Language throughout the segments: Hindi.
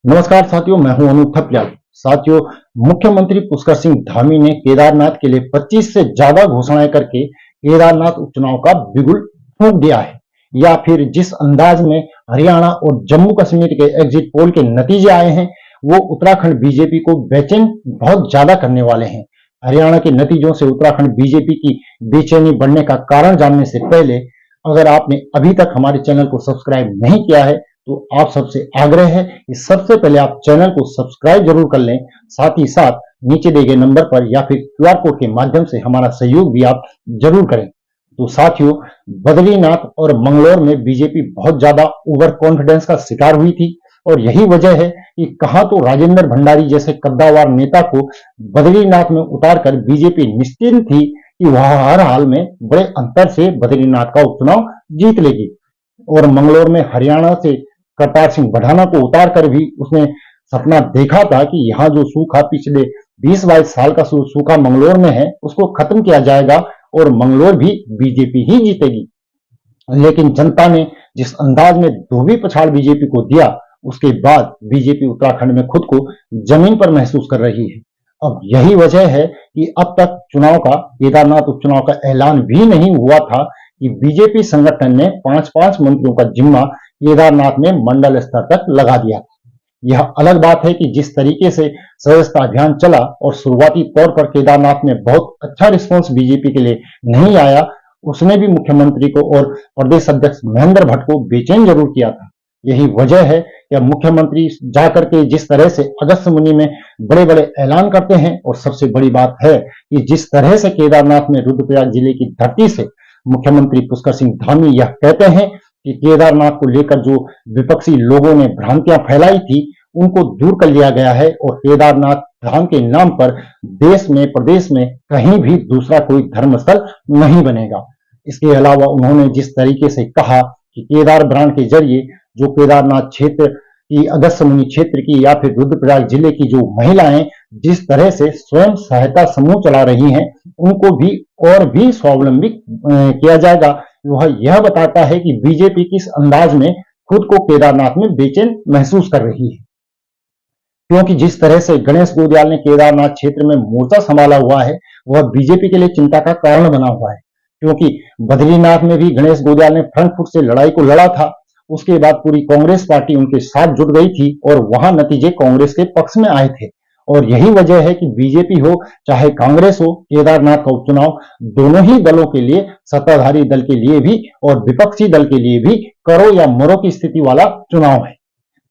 नमस्कार साथियों, मैं हूं अनूप थपलियाल। साथियों, मुख्यमंत्री पुष्कर सिंह धामी ने केदारनाथ के लिए 25 से ज्यादा घोषणाएं करके केदारनाथ उपचुनाव का बिगुल फूंक दिया है। या फिर जिस अंदाज में हरियाणा और जम्मू कश्मीर के एग्जिट पोल के नतीजे आए हैं, वो उत्तराखंड बीजेपी को बेचैन बहुत ज्यादा करने वाले हैं। हरियाणा के नतीजों से उत्तराखंड बीजेपी की बेचैनी बढ़ने का कारण जानने से पहले, अगर आपने अभी तक हमारे चैनल को सब्सक्राइब नहीं किया है तो आप सबसे आग्रह है कि सबसे पहले आप चैनल को सब्सक्राइब जरूर कर लें। साथ ही साथ नीचे दिए गए नंबर पर या फिर क्यूआर कोड के माध्यम से हमारा सहयोग भी आप जरूर करें। तो साथियों, बद्रीनाथ और मंगलौर में बीजेपी बहुत ज्यादा ओवर कॉन्फिडेंस का शिकार हुई थी और यही वजह है कि कहां तो राजेंद्र भंडारी जैसे कद्दावर नेता को बद्रीनाथ में उतारकर बीजेपी निश्चिंत थी कि वह हर हाल में बड़े अंतर से बद्रीनाथ का उपचुनाव जीत लेगी। और मंगलौर में हरियाणा से करतार सिंह बढ़ाना को उतारकर भी उसने सपना देखा था कि यहाँ जो सूखा पिछले 20-22 साल का सूखा मंगलौर में है उसको खत्म किया जाएगा और मंगलौर भी बीजेपी ही जीतेगी। लेकिन जनता ने जिस अंदाज में धोबी पछाड़ बीजेपी को दिया, उसके बाद बीजेपी उत्तराखंड में खुद को जमीन पर महसूस कर रही है। अब यही वजह है कि अब तक चुनाव का, केदारनाथ उपचुनाव का ऐलान भी नहीं हुआ था कि बीजेपी संगठन ने 5-5 मंत्रियों का जिम्मा केदारनाथ में मंडल स्तर तक लगा दिया। यह अलग बात है कि जिस तरीके से सदस्यता अभियान चला और शुरुआती तौर पर केदारनाथ में बहुत अच्छा रिस्पांस बीजेपी के लिए नहीं आया, उसने भी मुख्यमंत्री को और प्रदेश अध्यक्ष महेंद्र भट्ट को बेचैन जरूर किया था। यही वजह है कि मुख्यमंत्री जाकर के जिस तरह से अगस्त मुनि में बड़े बड़े ऐलान करते हैं, और सबसे बड़ी बात है कि जिस तरह से केदारनाथ में रुद्रप्रयाग जिले की धरती से मुख्यमंत्री पुष्कर सिंह धामी यह कहते हैं कि केदारनाथ को लेकर जो विपक्षी लोगों ने भ्रांतियां फैलाई थी उनको दूर कर लिया गया है और केदारनाथ धाम के नाम पर देश में, प्रदेश में कहीं भी दूसरा कोई धर्मस्थल नहीं बनेगा। इसके अलावा उन्होंने जिस तरीके से कहा कि केदार ब्रांड के जरिए जो केदारनाथ क्षेत्र की, अगस्त मुनि क्षेत्र की या फिर रुद्रप्रयाग जिले की जो महिलाएं जिस तरह से स्वयं सहायता समूह चला रही हैं, उनको भी और भी स्वावलंबी किया जाएगा। वह यह बताता है कि बीजेपी किस अंदाज में खुद को केदारनाथ में बेचैन महसूस कर रही है। क्योंकि जिस तरह से गणेश गोदियाल ने केदारनाथ क्षेत्र में मोर्चा संभाला हुआ है, वह बीजेपी के लिए चिंता का कारण बना हुआ है। क्योंकि बद्रीनाथ में भी गणेश गोदियाल ने फ्रंट फुट से लड़ाई को लड़ा था, उसके बाद पूरी कांग्रेस पार्टी उनके साथ जुट गई थी और वहां नतीजे कांग्रेस के पक्ष में आए थे। और यही वजह है कि बीजेपी हो चाहे कांग्रेस हो, केदारनाथ का उपचुनाव दोनों ही दलों के लिए, सत्ताधारी दल के लिए भी और विपक्षी दल के लिए भी करो या मरो की स्थिति वाला चुनाव है।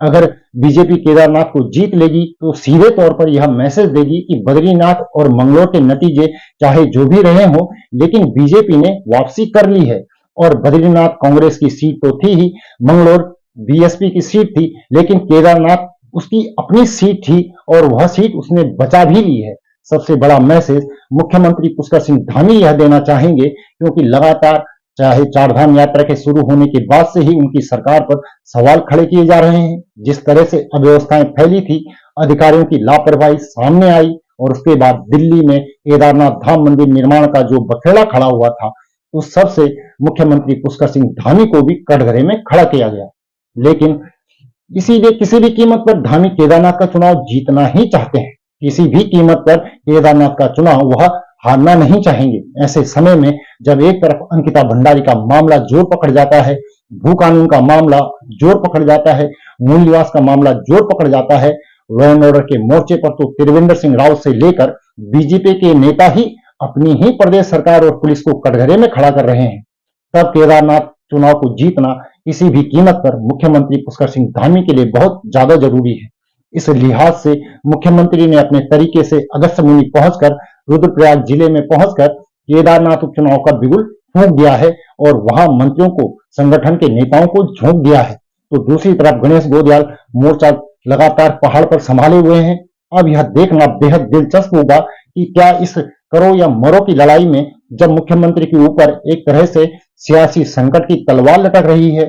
अगर बीजेपी केदारनाथ को जीत लेगी तो सीधे तौर पर यह मैसेज देगी कि बद्रीनाथ और मंगलौर के नतीजे चाहे जो भी रहे हों, लेकिन बीजेपी ने वापसी कर ली है। और बद्रीनाथ कांग्रेस की सीट तो थी ही, मंगलौर बीएसपी की सीट थी, लेकिन केदारनाथ उसकी अपनी सीट थी और वह सीट उसने बचा भी ली है। सबसे बड़ा मैसेज मुख्यमंत्री पुष्कर सिंह धामी यह देना चाहेंगे, क्योंकि लगातार चाहे चारधाम यात्रा के शुरू होने के बाद से ही उनकी सरकार पर सवाल खड़े किए जा रहे हैं। जिस तरह से अव्यवस्थाएं फैली थी, अधिकारियों की लापरवाही सामने आई और उसके बाद दिल्ली में केदारनाथ धाम मंदिर निर्माण का जो बखेड़ा खड़ा हुआ था, उस सबसे मुख्यमंत्री पुष्कर सिंह धामी को भी कटघरे में खड़ा किया गया। लेकिन इसीलिए किसी भी कीमत पर धामी केदारनाथ का चुनाव जीतना ही चाहते हैं। किसी भी कीमत पर केदारनाथ का चुनाव वह हारना नहीं चाहेंगे। ऐसे समय में जब एक तरफ अंकिता भंडारी का मामला जोर पकड़ जाता है, भू कानून का मामला जोर पकड़ जाता है, मूल निवास का मामला जोर पकड़ जाता है, लॉ एंड ऑर्डर के मोर्चे पर तो त्रिवेंद्र सिंह रावत से लेकर बीजेपी के नेता ही अपनी ही प्रदेश सरकार और पुलिस को कटघरे में खड़ा कर रहे हैं, तब केदारनाथ चुनाव को जीतना किसी भी कीमत पर मुख्यमंत्री पुष्कर सिंह धामी के लिए बहुत ज्यादा जरूरी है। इस लिहाज से मुख्यमंत्री ने अपने तरीके से अगस्त मुनि पहुंचकर, रुद्रप्रयाग जिले में पहुंचकर केदारनाथ उपचुनाव का बिगुल फूंक दिया है और वहां मंत्रियों को, संगठन के नेताओं को झोंक दिया है। तो दूसरी तरफ गणेश गोदियाल मोर्चा लगातार पहाड़ पर संभाले हुए हैं। अब यह देखना बेहद दिलचस्प होगा कि क्या इस करो या मरो की लड़ाई में, जब मुख्यमंत्री के ऊपर एक तरह से सियासी संकट की तलवार लटक रही है,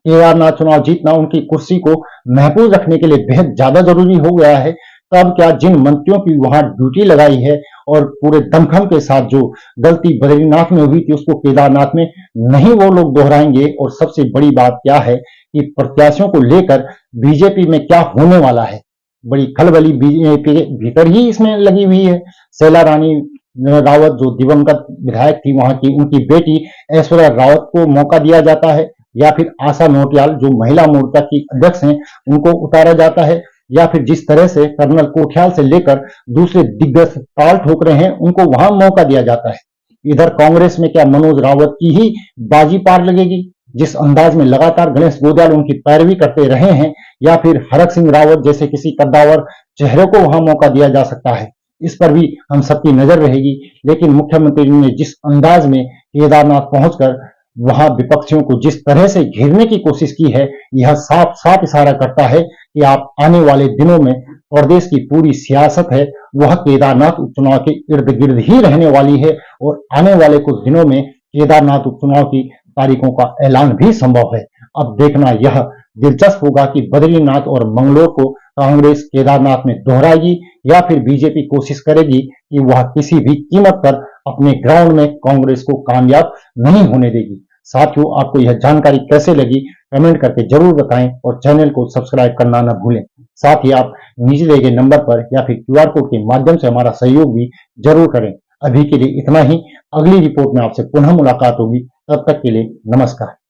केदारनाथ चुनाव जीतना उनकी कुर्सी को महफूज रखने के लिए बेहद ज्यादा जरूरी हो गया है, तब क्या जिन मंत्रियों की वहां ड्यूटी लगाई है और पूरे दमखम के साथ जो गलती बद्रीनाथ में हुई थी उसको केदारनाथ में नहीं वो लोग दोहराएंगे। और सबसे बड़ी बात क्या है कि प्रत्याशियों को लेकर बीजेपी में क्या होने वाला है। बड़ी खलबली बीजेपी के भीतर ही इसमें लगी हुई है। शैला रानी रावत जो दिवंगत विधायक थी वहां की, उनकी बेटी ऐश्वर्या रावत को मौका दिया जाता है, या फिर आशा नोटियाल जो महिला मोर्चा की अध्यक्ष हैं उनको उतारा जाता है, या फिर जिस तरह से कर्नल कोठियाल से लेकर दूसरे दिग्गज ताल ठोक रहे हैं उनको वहां मौका दिया जाता है। इधर कांग्रेस में क्या मनोज रावत की ही बाजी पार लगेगी, जिस अंदाज में लगातार गणेश गोंदियाल उनकी पैरवी करते रहे हैं, या फिर हरक सिंह रावत जैसे किसी कद्दावर चेहरे को वहां मौका दिया जा सकता है, इस पर भी हम सबकी नजर रहेगी। लेकिन मुख्यमंत्री ने जिस अंदाज में केदारनाथ पहुंचकर वहां विपक्षियों को जिस तरह से घेरने की कोशिश की है, यह साफ साफ इशारा करता है कि आप आने वाले दिनों में प्रदेश की पूरी सियासत है वह केदारनाथ उपचुनाव के इर्द गिर्द ही रहने वाली है, और आने वाले कुछ दिनों में केदारनाथ उपचुनाव की तारीखों का ऐलान भी संभव है। अब देखना यह दिलचस्प होगा कि बद्रीनाथ और मंगलोर को कांग्रेस केदारनाथ में दोहराएगी, या फिर बीजेपी कोशिश करेगी कि वह किसी भी कीमत पर अपने ग्राउंड में कांग्रेस को कामयाब नहीं होने देगी। साथियों, आपको यह जानकारी कैसे लगी कमेंट करके जरूर बताएं, और चैनल को सब्सक्राइब करना न भूलें। साथ ही आप नीचे दिए गए नंबर पर या फिर QR कोड के माध्यम से हमारा सहयोग भी जरूर करें। अभी के लिए इतना ही। अगली रिपोर्ट में आपसे पुनः मुलाकात होगी, तब तक के लिए नमस्कार।